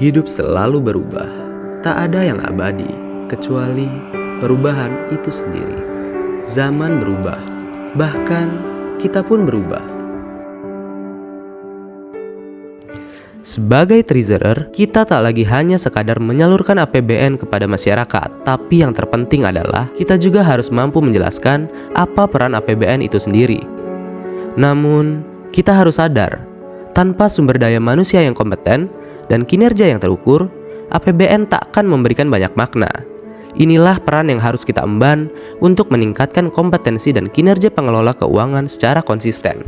Hidup selalu berubah, tak ada yang abadi, kecuali perubahan itu sendiri. Zaman berubah, bahkan kita pun berubah. Sebagai treasurer, kita tak lagi hanya sekadar menyalurkan APBN kepada masyarakat, tapi yang terpenting adalah kita juga harus mampu menjelaskan apa peran APBN itu sendiri. Namun, kita harus sadar, tanpa sumber daya manusia yang kompeten dan kinerja yang terukur, APBN tak akan memberikan banyak makna. Inilah peran yang harus kita emban untuk meningkatkan kompetensi dan kinerja pengelola keuangan secara konsisten.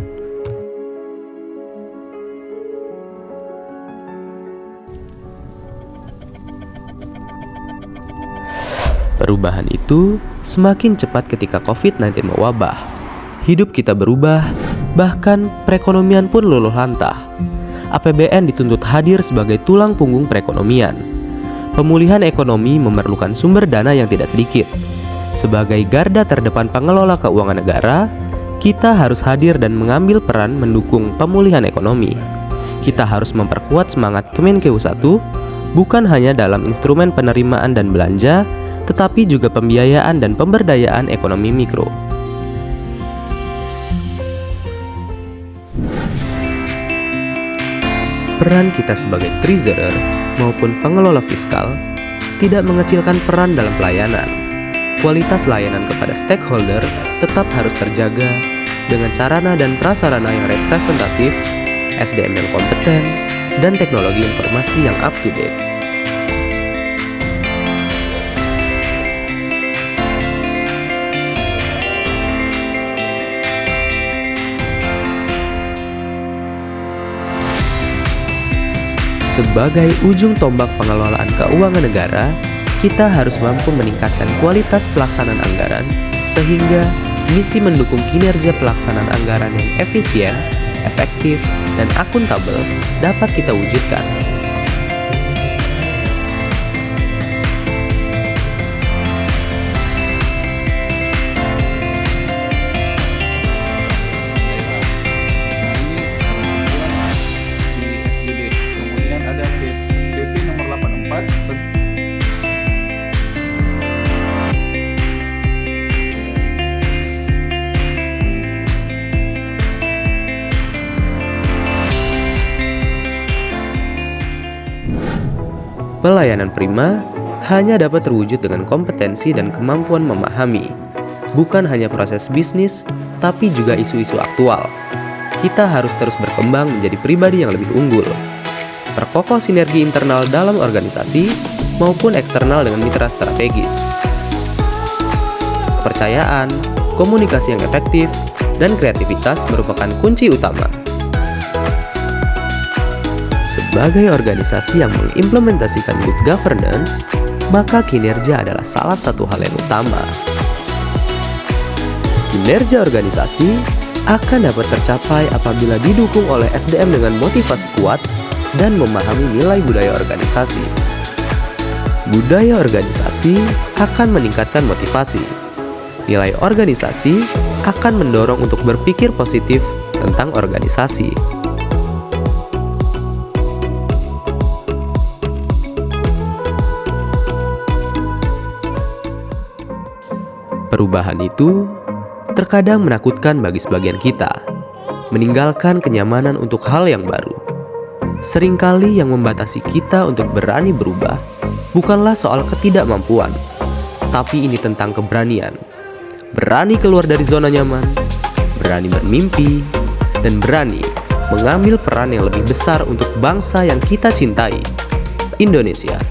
Perubahan itu semakin cepat ketika COVID-19 mewabah. Hidup kita berubah, bahkan perekonomian pun luluh lantah. APBN dituntut hadir sebagai tulang punggung perekonomian. Pemulihan ekonomi memerlukan sumber dana yang tidak sedikit. Sebagai garda terdepan pengelola keuangan negara, kita harus hadir dan mengambil peran mendukung pemulihan ekonomi. Kita harus memperkuat semangat Kemenkeu 1, bukan hanya dalam instrumen penerimaan dan belanja, tetapi juga pembiayaan dan pemberdayaan ekonomi mikro. Peran kita sebagai treasurer maupun pengelola fiskal tidak mengecilkan peran dalam pelayanan. Kualitas layanan kepada stakeholder tetap harus terjaga dengan sarana dan prasarana yang representatif, SDM yang kompeten, dan teknologi informasi yang up to date. Sebagai ujung tombak pengelolaan keuangan negara, kita harus mampu meningkatkan kualitas pelaksanaan anggaran sehingga misi mendukung kinerja pelaksanaan anggaran yang efisien, efektif, dan akuntabel dapat kita wujudkan. Pelayanan prima hanya dapat terwujud dengan kompetensi dan kemampuan memahami, bukan hanya proses bisnis, tapi juga isu-isu aktual. Kita harus terus berkembang menjadi pribadi yang lebih unggul. Perkokoh sinergi internal dalam organisasi maupun eksternal dengan mitra strategis. Kepercayaan, komunikasi yang efektif, dan kreativitas merupakan kunci utama. Sebagai organisasi yang mengimplementasikan good governance, maka kinerja adalah salah satu hal yang utama. Kinerja organisasi akan dapat tercapai apabila didukung oleh SDM dengan motivasi kuat dan memahami nilai budaya organisasi. Budaya organisasi akan meningkatkan motivasi. Nilai organisasi akan mendorong untuk berpikir positif tentang organisasi. Perubahan itu terkadang menakutkan bagi sebagian kita, meninggalkan kenyamanan untuk hal yang baru. Seringkali yang membatasi kita untuk berani berubah bukanlah soal ketidakmampuan, tapi ini tentang keberanian. Berani keluar dari zona nyaman, berani bermimpi, dan berani mengambil peran yang lebih besar untuk bangsa yang kita cintai, Indonesia.